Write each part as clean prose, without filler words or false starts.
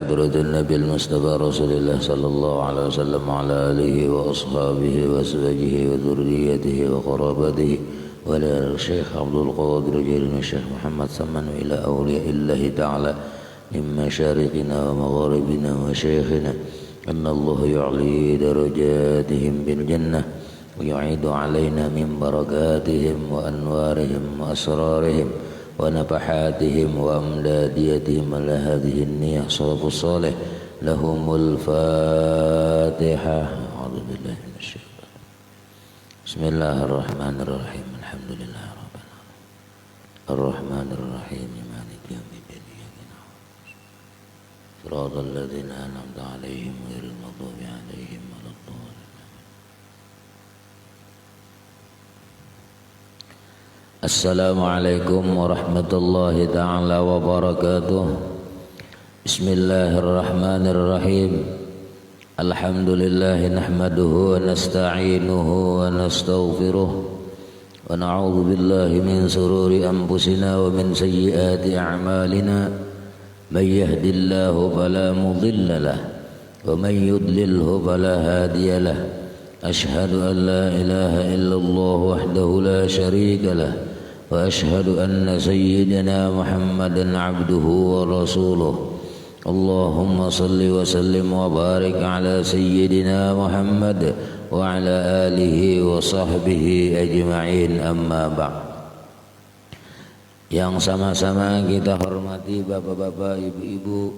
حضرة النبي المصطفى رسول الله صلى الله عليه وسلم وعلى آله وأصحابه وأزواجه وذريته وقرابته وعلى الشيخ عبد القادر جيلاني الشيخ محمد سمن إلى أولياء الله تعالى من مشارقنا ومغاربنا وشيخنا أن الله يعلي درجاتهم بالجنة ويعيد علينا من بركاتهم وأنوارهم وأسرارهم ونفحاتهم وأمداديتهم على هذه النية صلى الصالح لهم الفاتحة. أعوذ بالله من الشيطان. بسم الله الرحمن الرحيم. الحمد لله رب العالمين الرحمن الرحيم مالك يوم الدين إياك نعبد صراط الذين أنعمت عليهم غير المغضوب عليهم ولا الضالين. Assalamualaikum warahmatullahi ta'ala wabarakatuh. Bismillahirrahmanirrahim. Alhamdulillah nahmaduhu wa nasta'inuhu wa nastaghfiruh wa na'udzu billahi min sururi anfusina wa min sayyiati a'malina. May yahdihillahu fala mudilla lahu wa may yudlilhu fala hadiya lahu. Ashhadu an la ilaha illallah wahdahu la syarika lahu wa ashhadu anna sayyidina Muhammadan abduhu wa rasuluh. Allahumma salli wa sallim wa barik ala sayyidina Muhammad wa ala alihi wa sahbihi ajma'in, amma ba'd. Yang sama-sama kita hormati bapak-bapak, ibu-ibu,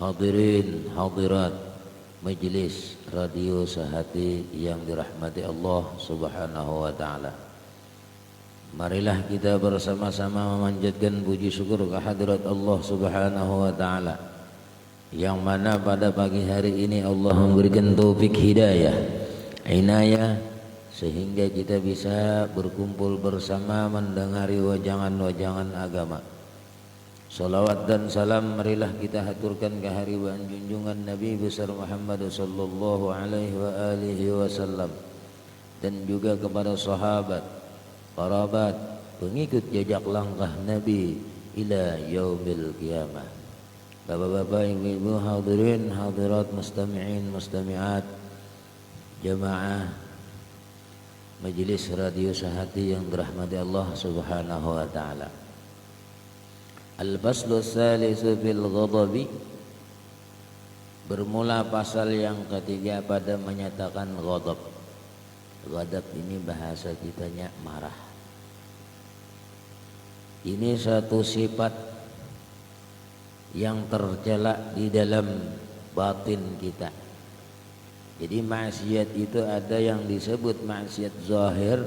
hadirin, hadirat Majelis Radio Sehati yang dirahmati Allah Subhanahu wa ta'ala. Marilah kita bersama-sama memanjatkan puji syukur kehadirat Allah Subhanahu wa ta'ala, yang mana pada pagi hari ini Allah memberikan taufik hidayah, inayah, sehingga kita bisa berkumpul bersama mendengari wajangan-wajangan agama. Salawat dan salam marilah kita haturkan kehadiran junjungan Nabi besar Muhammad sallallahu alaihi wa alihi wasallam, dan juga kepada sahabat, kerabat, pengikut jejak langkah Nabi ila yaumil qiyamah. Bapak-bapak, ibu-ibu, hadirin, hadirat, mustami'in, mustami'at, jamaah Majelis Radio Sehati yang dirahmati Allah Subhanahu wa ta'ala. Al-faslu tsalitsu fil ghadabi. Bermula pasal yang ketiga pada menyatakan ghadab. Ghadab ini bahasa kitanya marah. Ini satu sifat yang tercela di dalam batin kita. Jadi maksiat itu ada yang disebut maksiat zahir,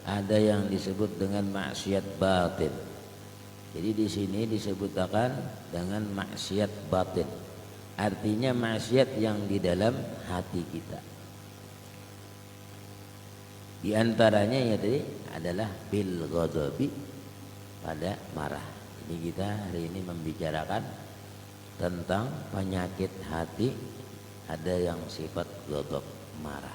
ada yang disebut dengan maksiat batin. Jadi di sini disebutkan dengan maksiat batin. Artinya maksiat yang di dalam hati kita. Di antaranya yaitu adalah bil ghadabi, pada marah. Ini kita hari ini membicarakan tentang penyakit hati, ada yang sifat ghadab, marah.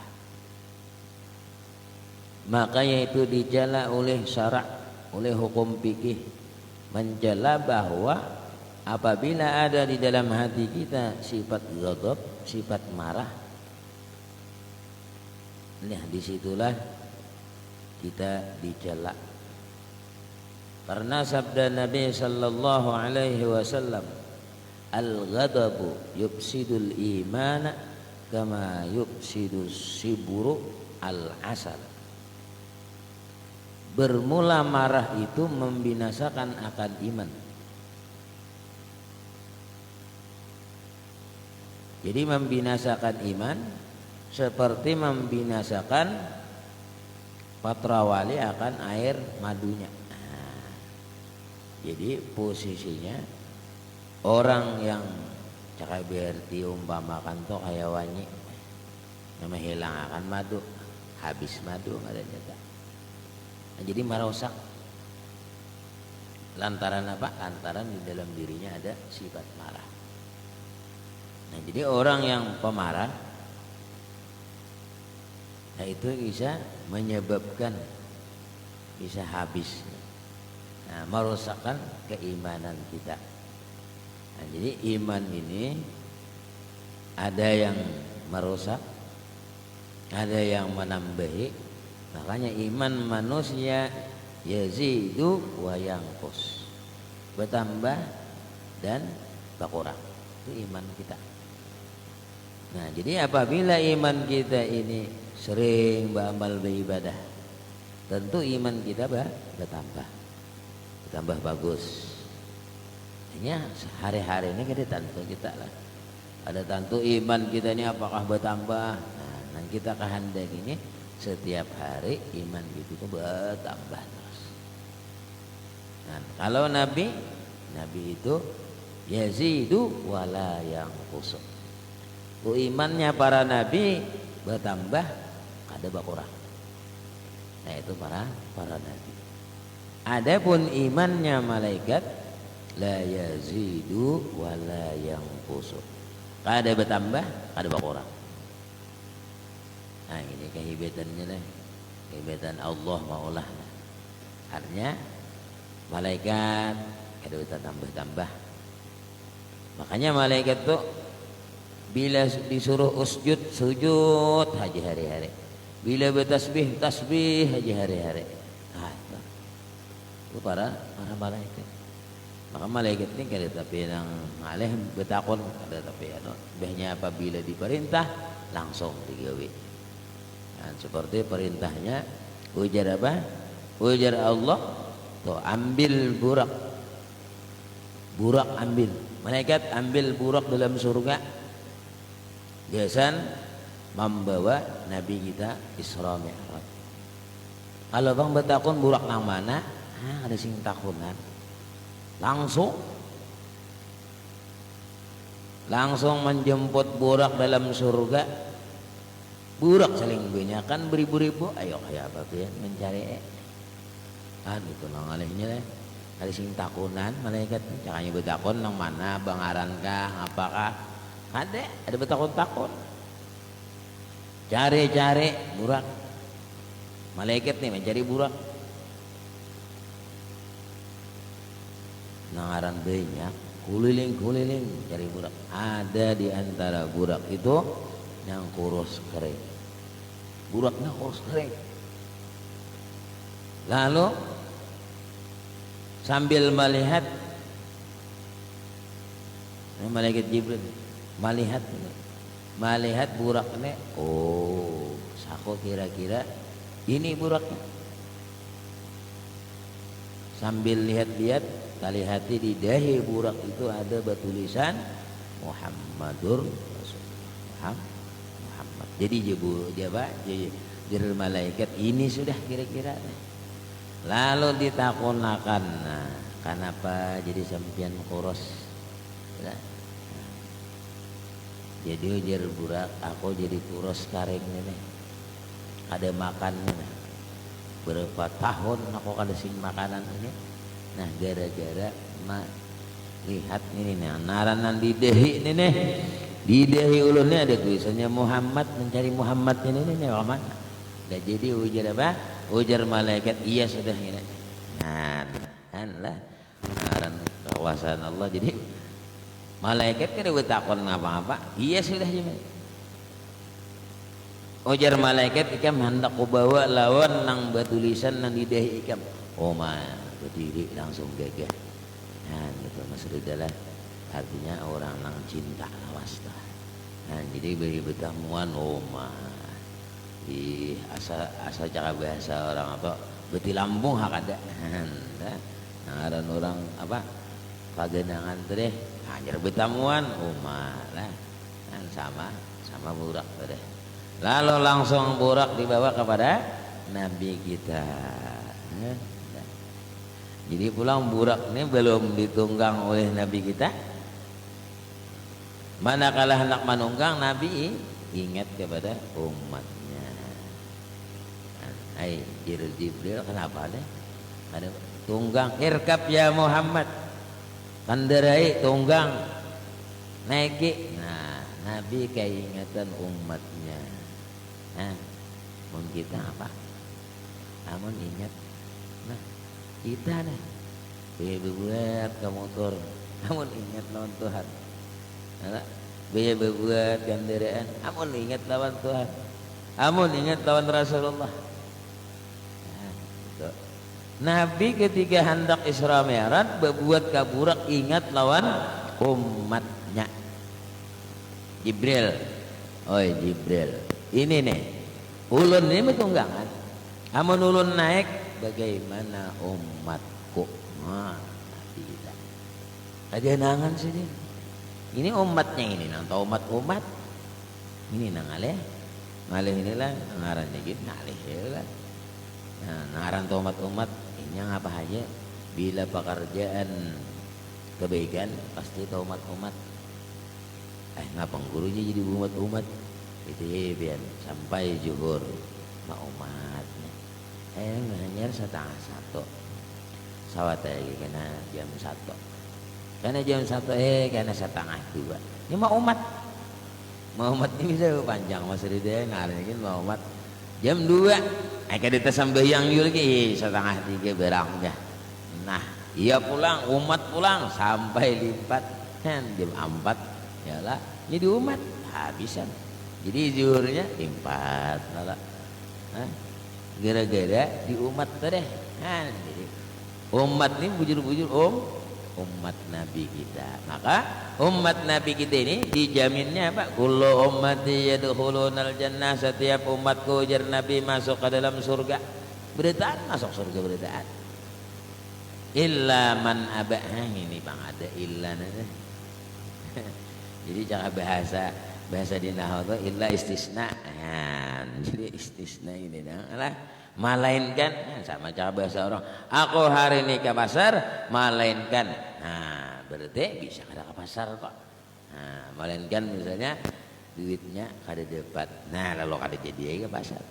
Makanya itu dicela oleh syarak, oleh hukum fikih, mencela bahwa apabila ada di dalam hati kita sifat ghadab, sifat marah, nah disitulah kita dicela. Karena sabda Nabi sallallahu alaihi wasallam, al-ghadabu yufsidul imana kama yufsidus siburu al-asal. Bermula marah itu membinasakan akan iman. Jadi membinasakan iman seperti membinasakan patrawali akan air madunya. Nah, jadi posisinya orang yang cakai berarti umpamakan to kayak wanyi nama hilang akan madu, habis madu ada nyata. Nah, jadi merusak. Lantaran apa? Lantaran di dalam dirinya ada sifat marah. Nah, jadi orang yang pemarah, nah itu bisa menyebabkan, bisa habis, nah, merusakkan keimanan kita. Nah, jadi iman ini ada yang merusak, ada yang menambahi. Makanya iman manusia yazidu wa yanqus, bertambah dan berkurang. Itu iman kita. Nah, jadi apabila iman kita ini sering beramal beribadah, tentu iman kita bertambah bagus. Hanya sehari-hari ini kita tentu kita lah. Ada tentu iman kita ini apakah bertambah. Nah kita kehendak ini setiap hari iman kita itu bertambah terus. Nah, kalau Nabi itu yazidu wala yanqus. Imannya para nabi bertambah, kada berkurang. Nah itu para nabi. Adapun imannya malaikat la yazidu wa la yanqus. Kada bertambah, kada berkurang. Nah ini kehebatannya lah. Kehebatan Allah maulah. Artinya malaikat kada bertambah-tambah. Makanya malaikat tuh bila disuruh sujud haji hari-hari. Bila bertasbih haji hari-hari. Nah itu para malaikat. Maka malaikat ini kada tapi yang alih betakon kada tapi bahnya apabila diperintah langsung digawe. Nah, seperti perintahnya ujar apa? Ujar Allah tuh ambil burak ambil. Malaikat ambil burak dalam surga. Biasan membawa Nabi kita Isra Mi'raj. Kalau bang betakon burak nang mana? Ada sing takunan. Langsung menjemput burak dalam surga. Burak saling banyak kan beribu-ribu. Ayo kayak apa ya mencari itu nang alihnya deh. Ada sing takunan malaikat cakanya betakon nang mana bangaran kah apakah ada betakon cari burak. Malaikat nih mencari burak nangaran banyak kuliling cari burak. Ada di antara burak itu yang kurus kering, buraknya kurus kering. Lalu sambil melihat malaikat Jibril melihat buraknya, oh sako kira-kira ini buraknya. Sambil lihat-lihat kali hati di dahi burak itu ada tulisan Muhammadur Rasulullah. Muhammad. Jadi jadi malaikat ini sudah kira-kira. Lalu ditakunakan, nah, kenapa jadi sampian kurus? Nah, jadi ujar burak, aku jadi kurus karing ini. Ada makannya. Nah. Berapa tahun aku kada sing makanan ini. Nah gara-gara lihat ini nih naranan di dehi ini nih. Di dehi ulunnya ada tulisannya Muhammad, mencari Muhammad ini nih mana? Nah, jadi ujar apa? Ujar malaikat iya sudah ini. Nah lah naran kawasan Allah. Jadi malaikat kada bertakon apa-apa. Iya sudah jadi. Ujar malaikat ikam hendak ku bawa lawan nang batulisan nang di dehi ikam. Oh ma berdiri langsung gagah. Nah itu maksudnya artinya orang nang cinta lawas. Nah jadi beri bertemuan ma di asa cara bahasa orang apa beti lambung hak ada. Nah ada orang apa pagenangan teh hajar bertemuan ma lah sama burak teh. Lalu langsung burak dibawa kepada Nabi kita. Jadi pulang burak ini belum ditunggang oleh Nabi kita. Manakala hendak menunggang, Nabi ingat kepada umatnya. Hai Jibril kenapa deh? Ada tunggang irkab ya Muhammad. Kendarai tunggang naiki. Nah Nabi keingatan umatnya. Nah, kita apa? Namun ingat, nah kita nih, buat ke motor, amun ingat lawan Tuhan. Nah, biaya bebuat ganderaan, amun ingat lawan Tuhan, amun ingat lawan Rasulullah. Nah, gitu. Nabi ketika hendak Isra Mi'raj berbuat kaburak ingat lawan umatnya. Jibril, oi Jibril, ini nih ulun ini betunggangan. Amun ulun naik, bagaimana umatku? Nah, tidak. Ada nangan sih dia. Ini umatnya ini, nang tahu umat ini nang aleh inilah ngarannya gitu, ngalih lah. Nah, ngaran tahu umat ini apa aja? Bila pekerjaan kebaikan pasti tahu umat. Ngapang gurunya jadi umat itu ya biar sampai zuhur ma umatnya. Hanya 1:30 sawat lagi kena jam 1 karena jam 1 karena 1:30 ini ma umat ini bisa panjang mas Rida ngarin ma umat jam 2 kita sambayang yul lagi 2:30 berangnya. Nah iya pulang umat pulang sampai lipat kan jam 4 yalah jadi umat habisan jadi zuhurnya 4 lala. Gara-gara di umat teh jadi umat ini bujur-bujur umat Nabi kita. Maka umat Nabi kita ini dijaminnya apa? Kullu ummati yadkhulunal jannah, setiap umatku ujar Nabi masuk ke dalam surga. Beritaan masuk surga beritaan. Illa man aba. Ini Bang ada illa nana. Jadi jangan bahasa di nahwu itu illa istisna. Jadi istisna ini lah melainkan sama cara bahasa orang. Aku hari ini ke pasar melainkan. Nah, berarti bisa kada ke pasar kok. Nah, melainkan misalnya duitnya kada dapat. Nah, lalu kada jadi ke pasar.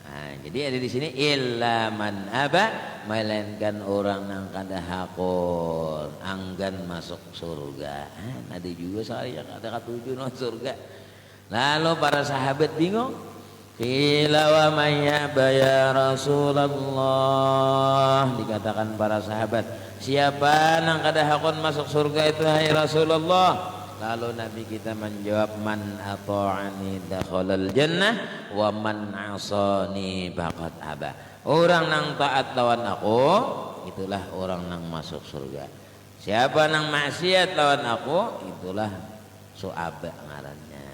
Nah, jadi ada di sini illa man aba, melainkan orang yang kada hakon anggan masuk surga. Ada juga sekali yang kada katuju no surga. Lalu para sahabat bingung. Qila wa may yaba ya Rasulullah, dikatakan para sahabat, siapa yang kada hakon masuk surga itu hai Rasulullah? Lalu Nabi kita menjawab, man ata'ani dakhalal jannah wa man asani faqad aba. Orang nang taat lawan aku itulah orang nang masuk surga. Siapa nang maksiat lawan aku itulah suaba ngarannya.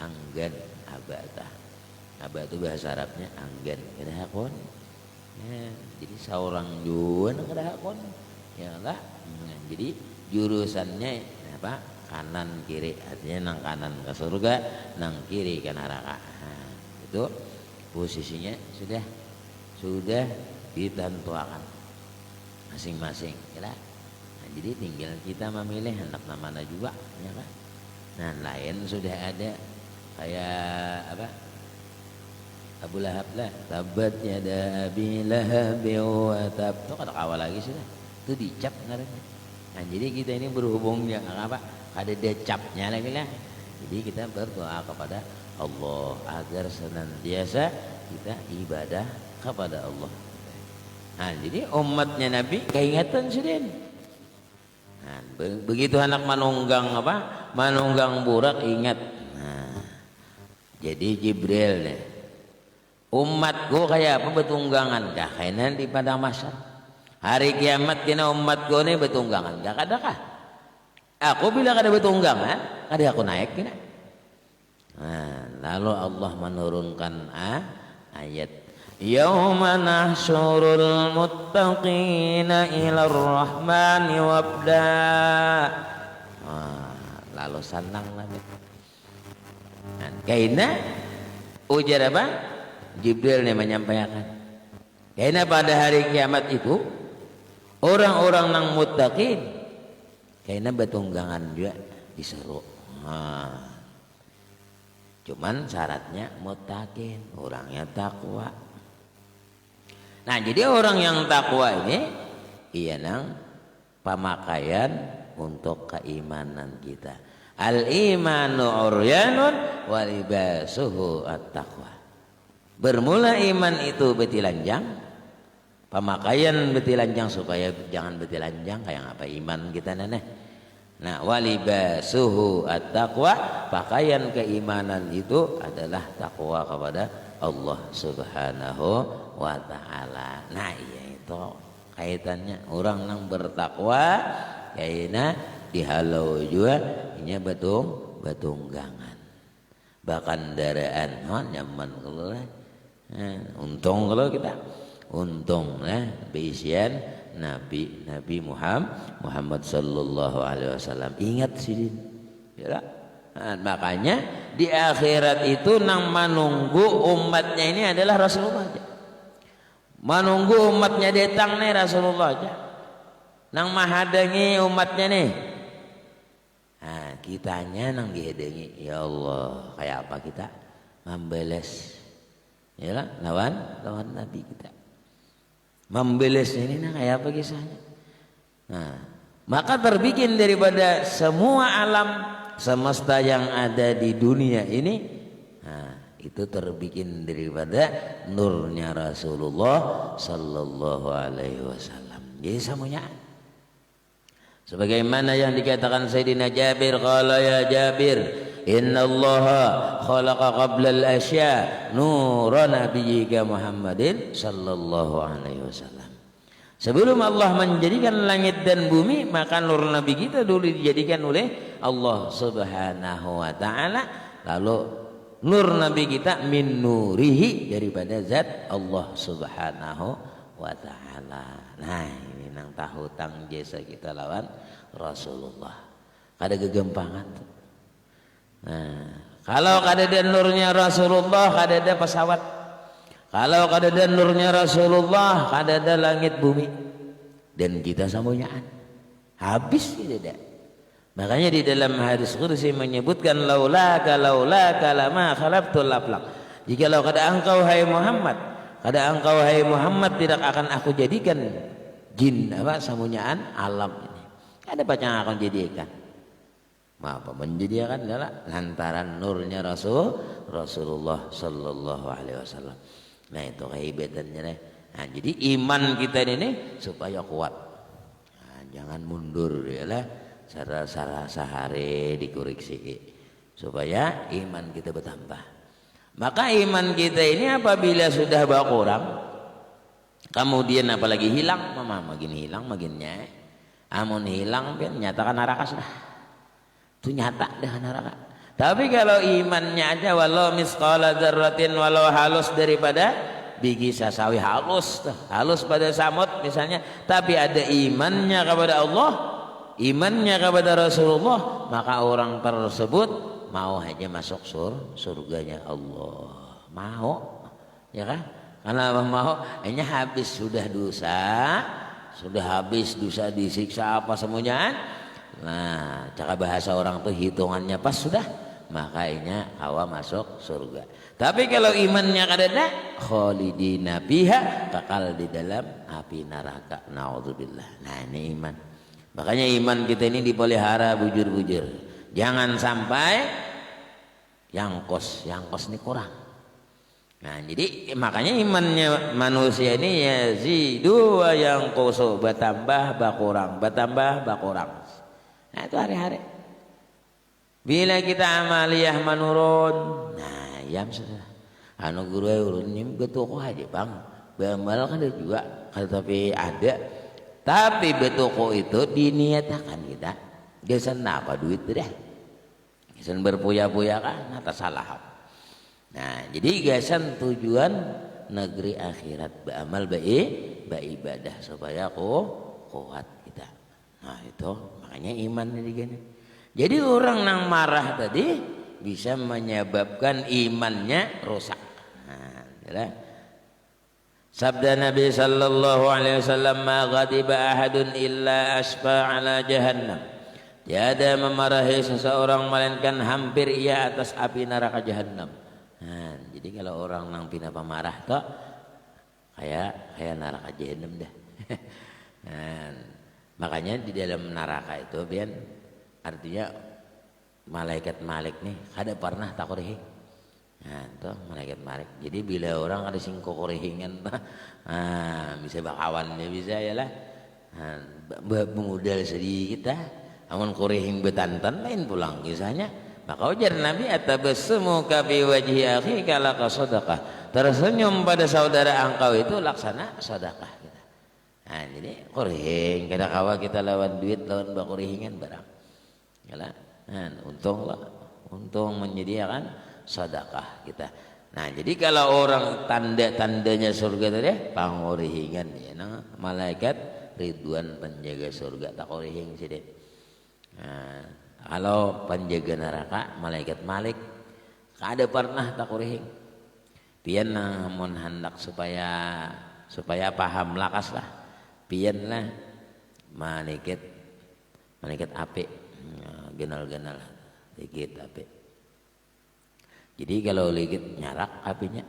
Anggan abata. Aba itu bahasa Arabnya anggan, kada hakon. Jadi seorang juga nang kada hakon. Yalah. Jadi jurusannya apa? Kanan kiri, artinya nang kanan ke surga, nang kiri ke neraka. Itu posisinya sudah ditentukan masing-masing, ya. Nah, jadi tinggal kita memilih anak mana juga, ya kan? Nah, lain sudah ada kayak apa? Abu Lahab lah, tabat yada Abi Lahab wa tab. Itu kata awal lagi sudah. Itu dicap ngarannya. Nah, jadi kita ini berhubung yang apa? Ada decapnya lagi lah. Jadi kita berdoa kepada Allah agar senantiasa kita ibadah kepada Allah. Nah, jadi umatnya Nabi keingatan sudah. Nah, begitu anak manunggang apa? Manunggang burak ingat. Nah, jadi Jibril deh. Umatku kayak apa betunggangan dah kainan di padang mahsyar. Hari kiamat kena umatku ini betunggangan. Gak ada kah? Aku bila kada betunggangan, kada aku naik kena. Nah, lalu Allah menurunkan ayat yauma nahsyurul muttaqina ilar rahmani wabda. Lalu senang lagi. Nah, kaina ujar apa? Jibril nih menyampaikan. Kaina pada hari kiamat itu orang-orang nang muttaqin kaina betunggangan juga diseru. Cuman syaratnya muttaqin, orangnya takwa. Nah, jadi orang yang takwa ini iya nang pemakaian untuk keimanan kita. Al-imanu uryanun wa libasuhu at-taqwa. Bermula iman itu betilanjang, pemakaian betilanjang supaya jangan betilanjang kayak apa iman kita neneh. Nah, walibasuhu at-taqwa, pakaian keimanan itu adalah takwa kepada Allah Subhanahu wa taala. Nah, iya itu kaitannya orang nang bertakwa kayaknya dihalau juga nya batunggangan. Bahkan daraan nyaman kalau untung kalau kita untung beisian Nabi Muhammad sallallahu alaihi wasallam. Ingat sih ya. Nah, makanya di akhirat itu nang menunggu umatnya ini adalah Rasulullah aja. Menunggu umatnya datang nih Rasulullah aja. Nang mahadangi umatnya nih. Nah, kitanya nang dihadangi. Ya Allah, kayak apa kita membeles ya lah lawan Nabi kita. Membeles ini nah kayak apa kisahnya. Nah, maka terbikin daripada semua alam semesta yang ada di dunia ini, nah, itu terbikin daripada nurnya Rasulullah sallallahu alaihi wasallam. Jadi semuanya sebagaimana yang dikatakan Sayyidina Jabir, qala ya Jabir, innallaha khalaqa qabla al-asya nura nabiyyika Muhammadin sallallahu alaihi wasallam. Sebelum Allah menjadikan langit dan bumi, maka nur nabi kita dulu dijadikan oleh Allah Subhanahu wa taala. Lalu nur nabi kita min nurihi, daripada zat Allah Subhanahu wa taala. Nah, ini nang tahu tang jasa kita lawan Rasulullah. Kada gegempangan tuh. Nah, kalau kada ada nurnya Rasulullah, kada ada pesawat. Kalau kada ada nurnya Rasulullah, kada ada langit bumi. Dan kita samunyaan. Habis tidak. Makanya di dalam hadis qudsi menyebutkan laulaka lama khalaqtul aflaq. Jikalau kada engkau hai Muhammad, tidak akan aku jadikan jin samunyaan alam ini. Ada apa yang akan jadikan? Apa menjadikan adalah lantaran nurnya Rasulullah sallallahu alaihi wasallam. Nah, itu kehebatannya deh. Nah, jadi iman kita ini supaya kuat. Nah, jangan mundur ya lah. Cara sehari dikoreksi supaya iman kita bertambah. Maka iman kita ini apabila sudah berkurang, kemudian apalagi hilang, makin hilang makinnya. Amun hilang kan nyatakan neraka sudah. Itu nyata dah neraka. Tapi kalau imannya aja walau misqala dzarratin, walau halus daripada biji sasawi, halus pada samut misalnya, tapi ada imannya kepada Allah, imannya kepada Rasulullah, maka orang tersebut mau aja masuk surganya Allah. Mau ya kan? Karena mau hanya habis sudah habis dosa disiksa apa semuanya. Nah, cara bahasa orang tuh hitungannya pas sudah, makanya awak masuk surga. Tapi kalau imannya kadada khalidina fiha, kekal di dalam api neraka. Nauzubillah. Nah, ini iman. Makanya iman kita ini dipelihara bujur-bujur. Jangan sampai yang kos ini kurang. Nah, jadi makanya imannya manusia ini yazidu wa yanqusu, bertambah berkurang. Nah, itu hari-hari. Bila kita amaliyah menurun, nah, ya sudah. Anu guru urun nyim betoko aja, Bang. Bamal kan ada juga, tapi ada. Tapi betoko itu diniatakan kita. Gesan apa duit dah. Gesan berpuya-puya kan atas salah. Nah, jadi gesan tujuan negeri akhirat, beramal baik, beribadah supaya kuat kita. Nah, itu makanya iman ini gini. Jadi orang yang marah tadi bisa menyebabkan imannya rusak. Nah, itulah. Sabda Nabi sallallahu alaihi wasallam, "Ma ghadiba ahadun illa asfa ala jahannam." Tiada memarahi seseorang melainkan hampir ia atas api neraka jahannam. Nah, jadi kalau orang nang pina pemarah toh kayak neraka jahannam dah. Nah, makanya di dalam neraka itu biar artinya malaikat malik nih kada pernah takurihi. Nah, itu malaikat marik. Jadi bila orang ada sing kokorehingan, bisa bakawannya bisa ya lah. Modal sedikit dah. Amun korehing betantan lain pulang kisahnya. Maka ujar Nabi atabassamuka bi wajhi akhika laka sadaqah. Tersenyum pada saudara engkau itu laksana sedekah kita. Nah, jadi korehing kada kawa kita lawan duit lawan bakorehingan barang. Yalah. Nah, untung menyediakan sedekah kita. Nah, jadi kalau orang tanda-tandanya surga tadi pangorihingan ya, nah, malaikat Ridwan penjaga surga tak korihing sih deh. Nah, kalau penjaga neraka malaikat Malik kada pernah tak korihing. Pian namun hendak supaya paham lakas lah. Pian lah malaikat api genal-genal dikit api. Jadi kalau ligit nyarak apinya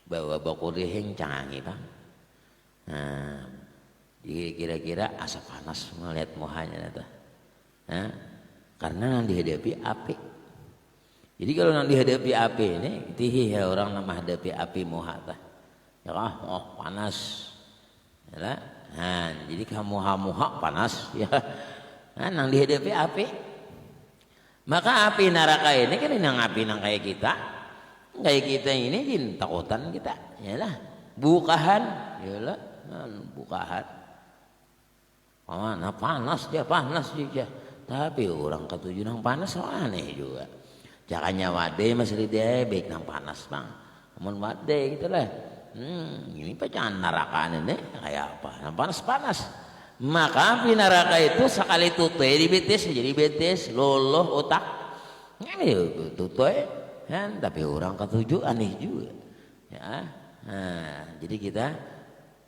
bawa bakurihing cangangi bang. Nah, jadi kira-kira asap panas melihat muhanya itu. Nah, karena yang dihadapi api. Jadi kalau yang dihadapi api ini, tihi ya orang nama hadapi api muha tah. Ya panas. Ya, nah, jadi kamu muha panas ya. Nah, yang dihadapi api. Maka api neraka ini kan yang api nang kayak kita ini jin takutan kita, yalah bukahan, yalah bukahan. Mana panas dia, tapi orang ketujuh nang panas aneh juga. Jangannya wadai masih dia baik nang panas bang, namun wadai gitulah. Ini pacangan neraka ini kayak apa? Nang panas. Maka api neraka itu sekali tutai di betis jadi betis loloh otak ini tutai kan, tapi orang ketujuh aneh juga ya. Nah, jadi kita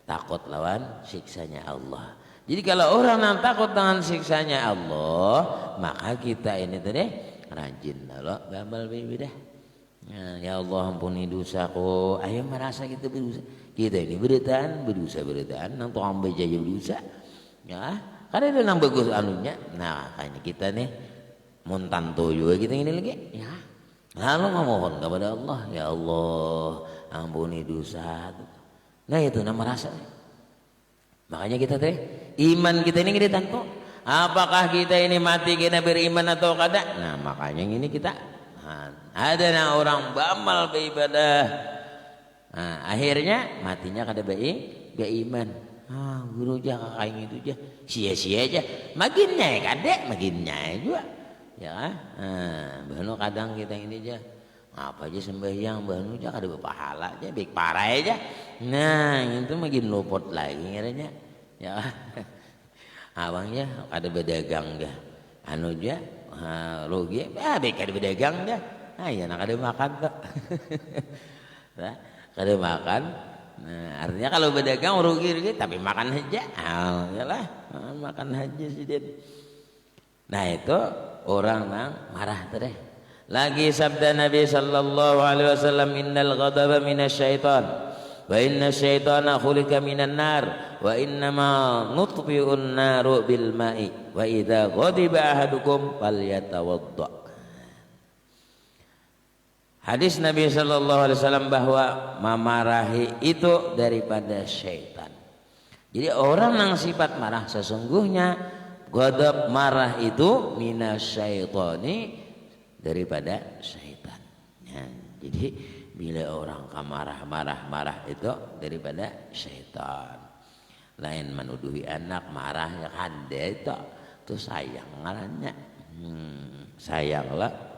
takut lawan siksanya Allah. Jadi kalau orang yang takut dengan siksanya Allah, maka kita ini tadi rajin kalau gamal bibi dah. Ya Allah ampuni dosaku. Ayo merasa kita berdosa. Kita ini berdosa nang tukang beja berdosa. Ya, karena itu nang bagus anunya. Nah, kayaknya kita nih muntanto juga kita ini lagi. Ya, lalu memohon kepada Allah, ya Allah, ampuni dosa. Nah itu nama rasa. Makanya kita teh iman kita ini kita tanto. Apakah kita ini mati kita beriman atau kada? Nah makanya ini kita. Ada nah orang bamal beribadah. Nah, akhirnya matinya kada beriman. Guru jangan kayak gitu aja, sia-sia aja. Makinnya juga. Ya, bahno kadang kita ini aja, apa aja sembahyang, bahno aja kada berpahala aja, baik parah aja. Nah, itu makin luput lagi ngaranya. Ya, abangnya kada berdagang dah. Anu aja, rugi, baik kada berdagang dah. Ya nak kada makan tak. Kada makan. Nah, artinya kalau berdagang rugi tapi makan aja. Yalah, makan aja sih. Nah, itu orang yang marah tadi. Lagi sabda Nabi sallallahu alaihi wasallam, innal ghadaba minasyaitan wa inna syaitana khuliqa minan nar wa innama nutfi'un naru bil ma'i wa idza ghadiba ahadukum falyatawadda. Hadis Nabi sallallahu alaihi wasallam bahwa memarahi itu daripada syaitan. Jadi orang yang sifat marah sesungguhnya ghadab marah itu minasyaitani daripada syaitan. Ya, jadi bila orang marah itu daripada syaitan. Lain menuduhi anak marah ya kande itu sayang ngarannya. Sayanglah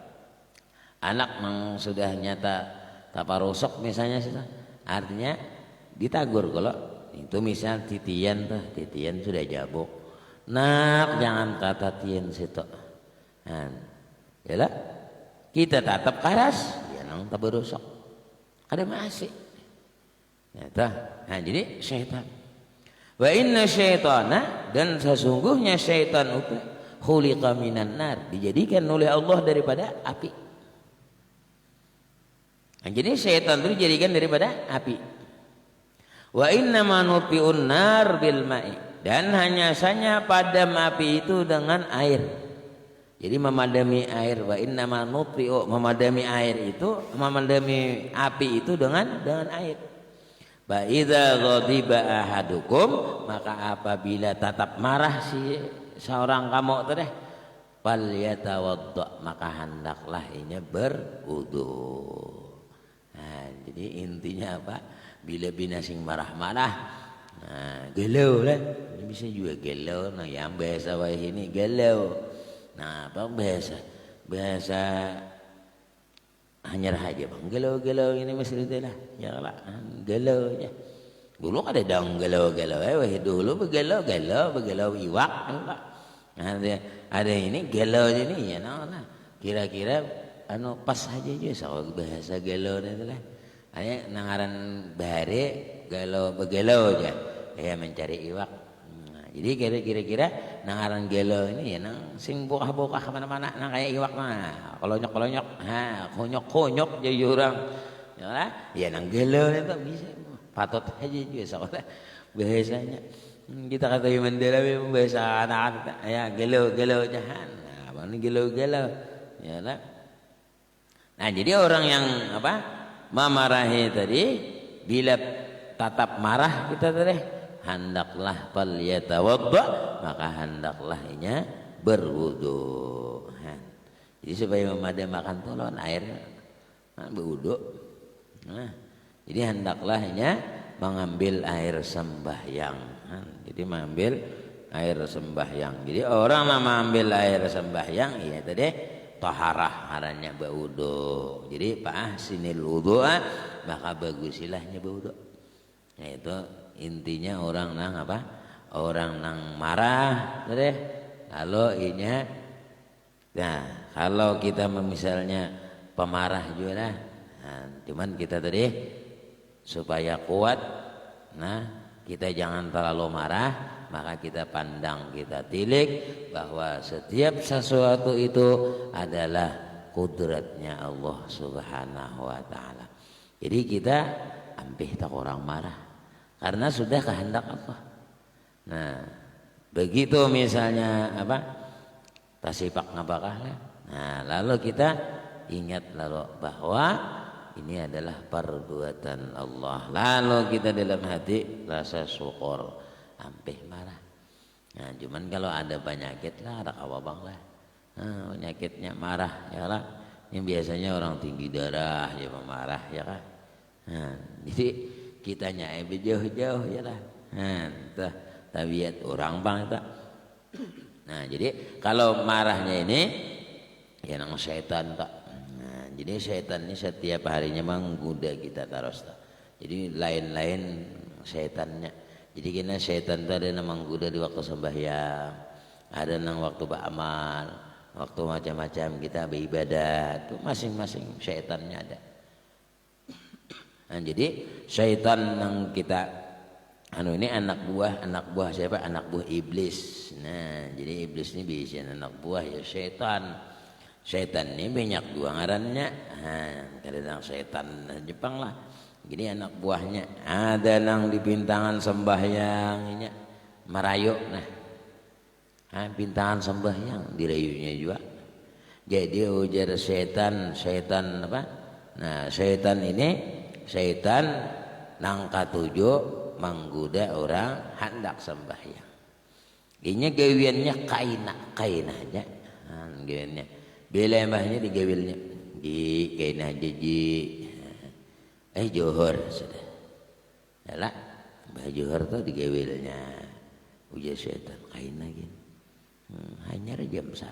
anak yang sudah nyata taparusok misalnya artinya ditagur kalau itu misal titian sudah jabuk. Nak jangan kata tian situ. Yalah kita tatap karas ya nang tabarusok. Ada masih. Nah, jadi syaitan. Wa inna syaitana dan sesungguhnya syaitan itu khuliqa minan nar dijadikan oleh Allah daripada api. Nah, jadi syaitan itu dijadikan daripada api. Wa inna manupiun nar bil ma'i dan hanya saja padam api itu dengan air. Jadi memadami air, wa innama nutfi'u, memadami air itu, memadami api itu dengan air. Fa idza ghadiba ahadukum, maka apabila tatap marah si seorang kamu teh, fal yatawadda, maka hendaklah inya berwudu. Nah, jadi intinya apa? Bila binasing marah-marah, nah, gelau lah. Ini bisa juga gelau, nah yang biasa wae ini gelau. Nah, apa bahasa hanya aja bang, gelau ini mesti itu lah, ya lah, gelau aja. Dulu ada dong gelau, dulu begelau iwak, enggak. Ada ini gelau ini ya, nah, kira-kira anu pas aja soal bahasa gelau itu lah. Hanya nangaran bare begelau aja, ya mencari iwak. Jadi kira-kira nangaran gelo ini ya nang sing bokah-bokah kemana-mana nang kayak iwak mah kolonyok-kolonyok, konyok-konyok jadi orang, ya nang gelo itu bisa patut aja juga soalnya bahasanya kita kata Mandela bahasa anak-anak ya gelo jahan, nah mana gelo ya lah. Nah jadi orang yang apa memarahi tadi bila tatap marah kita tadi hendaklah fal yatawadda, maka hendaklah inya berwudu. Jadi supaya memadamkan tolon air berwudu. Nah, jadi hendaklah inya mengambil air sembahyang. Jadi mengambil air sembahyang. Jadi orang yang mengambil air sembahyang iya tadi taharah ngarannya berwudu. Jadi sinil wudu'a, maka bagusilahnya berwudu. Yaitu intinya orang nang apa? Orang nang marah, deh. Kalau inya, nah kalau kita misalnya pemarah juga lah, nah, cuman kita tadi supaya kuat, nah kita jangan terlalu marah, maka kita pandang, kita tilik bahwa setiap sesuatu itu adalah kudratnya Allah Subhanahu Wa Taala. Jadi kita ampih tak orang marah. Karena sudah kehendak Allah. Nah, begitu misalnya apa? Tasipak ngabakah lah. Nah, lalu kita ingat lalu bahwa ini adalah perbuatan Allah. Lalu kita dalam hati rasa syukur, ampih marah. Nah, cuman kalau ada penyakit lah, ada awabang lah. Nah, penyakitnya marah ya lah. Ini biasanya orang tinggi darah ya marah ya kan. Nah, jadi kita nyai jauh-jauh ya lah. Nah, tabiat orang bang itu. Nah, jadi kalau marahnya ini ya nang setan tak. Nah, jadi setan ini setiap harinya menggoda kita terus tak. Jadi lain-lain setannya. Jadi kena setan itu ada yang menggoda di waktu sembahyang, ada yang waktu beramal, waktu macam-macam kita beribadat. Itu masing-masing setannya ada. Nah, jadi syaitan yang kita ini anak buah siapa? Anak buah iblis. Nah, jadi iblis ini bisa anak buah ya syaitan. Syaitan ini banyak dua ngarannya. Nah, kadang syaitan Jepang lah. Jadi anak buahnya ada yang di pintangan sembahyangnya merayu. Nah, pintangan sembahyang dirayunya juga. Jadi ujar syaitan apa? Nah, syaitan ini syaitan nang katujuh menggoda orang hendak sembahyang. Ini gawiannya kaina aja. Gawiannya. Bila embahnya digawilnya di kaina jaji. Johor sudah. Yalah, Mbah Johor tuh digawilnya. Ujar syaitan kaina gini. Hanya jam 1.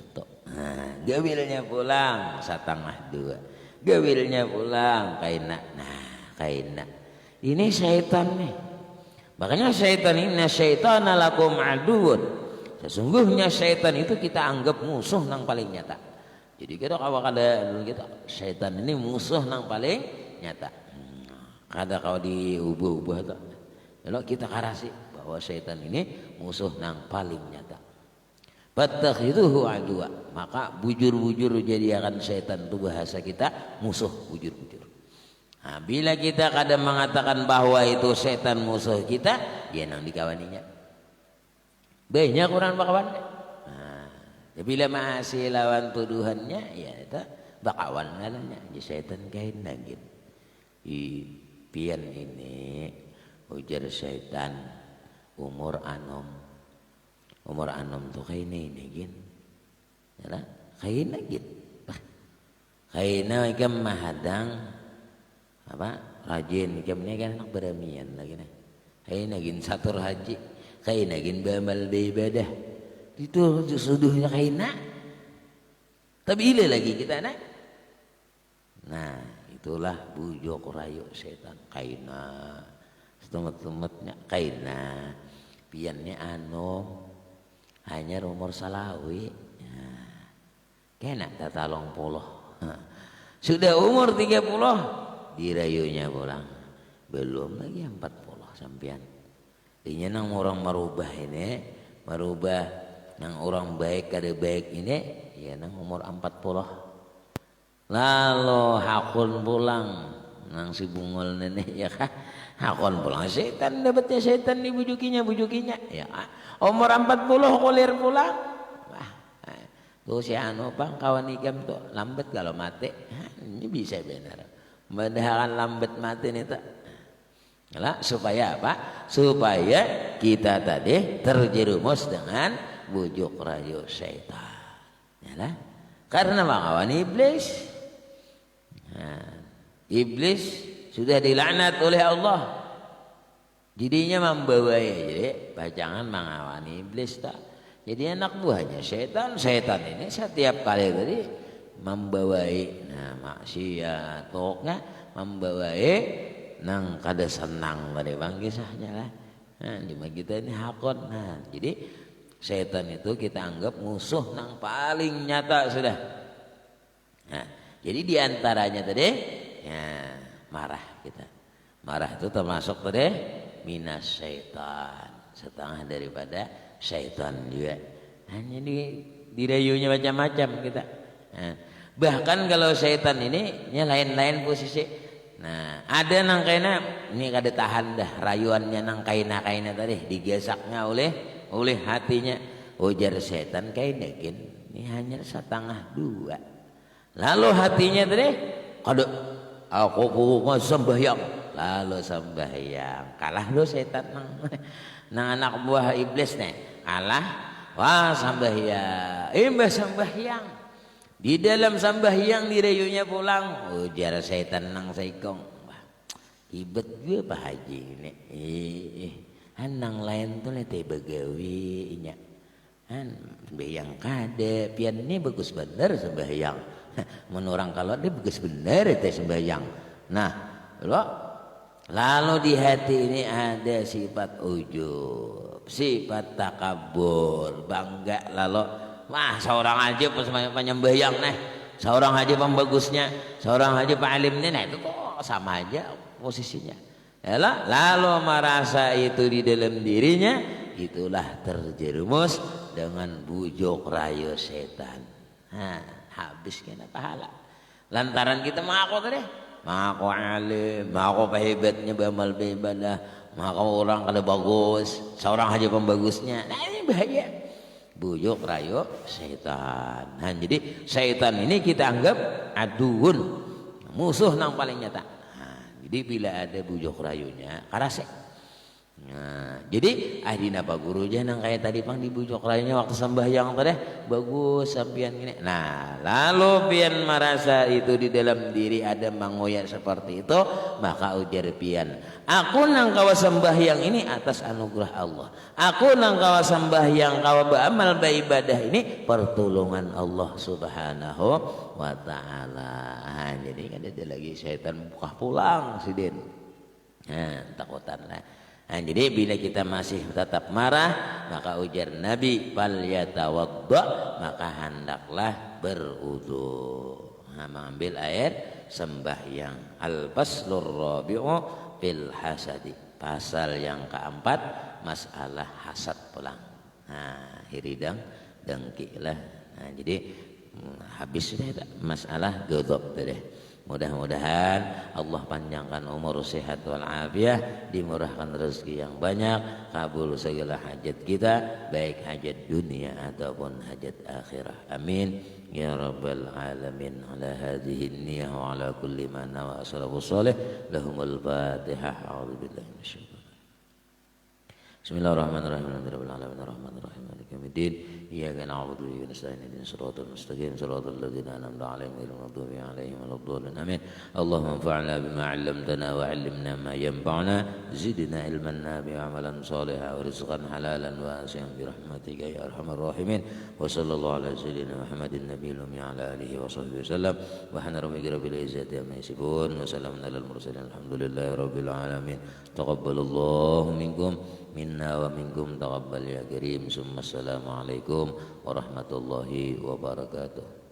Nah, gawilnya pulang 1:30. Gawilnya pulang kaina. Nah, kaina. Ini syaitan nih. Makanya syaitan ini syaitana lakum aduun. Sesungguhnya syaitan itu kita anggap musuh nang paling nyata. Jadi kita kalau ada kita syaitan ini musuh nang paling nyata. Kada kau diubah-ubah tak. Kalau kita karasi bahwa syaitan ini musuh nang paling nyata. Fattakhiduhu adua. Maka bujur-bujur jadi akan syaitan itu bahasa kita musuh bujur-bujur. Nah, bila kita kadang mengatakan bahwa itu setan musuh kita, dia nang dikawaninya. Banyak orang bakawan. Nah, Bila masih lawan tuduhannya ya itu bakawan ngalanya di syaitan kain nagin. Pian ini ujar syaitan umur anom tuh kain ini gin. Ya kain nagin. Kain ikam mahadang apa rajin ikam ni kan anak beramian lagi nih. Kain nagin satur haji, kain nagin bamal beribadah. Itu suduhnya kaina tapi ile lagi kita nak. Nah itulah bujuk rayu setan kaina setemet-temetnya kaina piannya hanya umur salawi kena tatalong puluh sudah umur 30 dirayunya pulang belum lagi 40 sampian ini nang orang merubah nang orang baik kada baik ini ya nang umur 40 lalu hakun pulang nang si bungol nenek ya kah hakun pulang setan dapatnya setan bujukinya ya umur 40 kulir pulang wah tuh si bang kawan ikam tuh lambat kalau mati ini bisa benar padahal lambat mati nih tak supaya apa supaya kita tadi terjerumus dengan bujuk rayu syaitan yalah karena melawan iblis iblis sudah dilaknat oleh Allah jadinya membawai jadi bacangan mengawani iblis tak jadi anak buahnya syaitan ini setiap kali tadi membawai maksiat pokoknya membawai nang kada senang pada bang kisahnya lah cuma kita ini hakon jadi setan itu kita anggap musuh nang paling nyata sudah. Nah, jadi diantaranya tadi ya marah kita. Marah itu termasuk tadi minas syaitan, setengah daripada syaitan juga. Hanya dirayunya macam-macam kita. Nah, bahkan kalau syaitan ini lain-lain posisi. Nah, ada nang kaina ini kada tahan dah rayuannya nang kaina tadi digesaknya oleh hatinya ujar setan kain yakin ini hanya 1/2 lalu hatinya tadi kada aku sembahyang lalu sembahyang kalah lo setan nang anak buah iblis nih kalah wah sembahyang di dalam sembahyang dirayunya pulang ujar setan nang saikong ibet gue Pak Haji ini nang lain tuh teh begawi nya sembahyang kada pian ini bagus bener sembahyang menurang kalau dia bagus bener teh sembahyang nah lalu di hati ini ada sifat ujub sifat takabur bangga lalu wah seorang aja penyembahyang nih seorang aja pembagusnya seorang aja pa'alimnya nah itu kok sama aja posisinya yalah, lalu merasa itu di dalam dirinya itulah terjerumus dengan bujuk rayu setan habis kena pahala lantaran kita mengaku tadi mengaku alim mengaku hebatnya beramal beribadah mengaku orang kada bagus seorang aja pembagusnya nah ini bahaya bujuk rayu setan jadi setan ini kita anggap aduun musuh nang paling nyata. Jadi bila ada bujuk rayunya karase. Nah, jadi ahdina pak guru jangan kayak tadi pang dibujuk rayunya waktu sembahyang tadi bagus sampian gini. Nah, lalu pian merasa itu di dalam diri ada mangoyak seperti itu, maka ujar pian, aku nang kawa sembahyang ini atas anugerah Allah. Aku nang kawa sembahyang kawa beramal beribadah ini pertolongan Allah Subhanahu wa taala. Jadi kan ada lagi syaitan buka pulang si Den. Takutan lah. Jadi bila kita masih tetap marah maka ujar Nabi fal yatawadda maka hendaklah berwudu. Mengambil air sembahyang. Al-faslur rabi'u fil hasadi. Pasal yang keempat masalah hasad pulang. Hiridang dengki lah. Jadi habis sudah masalah ghadab tadi. Mudah-mudahan Allah panjangkan umur, sehat wal afiah, dimurahkan rezeki yang banyak, kabul segala hajat kita, baik hajat dunia ataupun hajat akhirah. Amin ya rabbal alamin. Ala hadhihi niyyah wa ala kulli ma nawa salafus salih. Lahumul fatihah. A'udzubillahi minasyaitonir. Bismillahirrahmanirrahim. Alhamdulillahirabbil alamin arrahmanirrahim maliki yaumiddin. Iyyaka na'budu wa iyyaka nasta'in ihdinas siratal mustaqim siratal ladzina an'amta 'alaihim ghairil maghdubi 'alaihim waladdallin. Amin. Allahumma anfa'na bima 'allamtana wa 'allimna ma yanfa'una, zidna ilman nafi'an 'amalan shalihan wa rizqan halalan wasi'an bi rahmatika ya arhamar rahimin. Wa sallallahu ala sayyidina Muhammadin nabiyil ummi 'ala alihi wa sahbihi wasallam. Wa hana rabbika rabbil izzati amma yasifun wa salamun alal mursalin alhamdulillahi rabbil alamin. Taqabbalallahu minkum minna wa minkum taqabbal ya karim. Summa assalamu alaikum warahmatullahi wabarakatuh.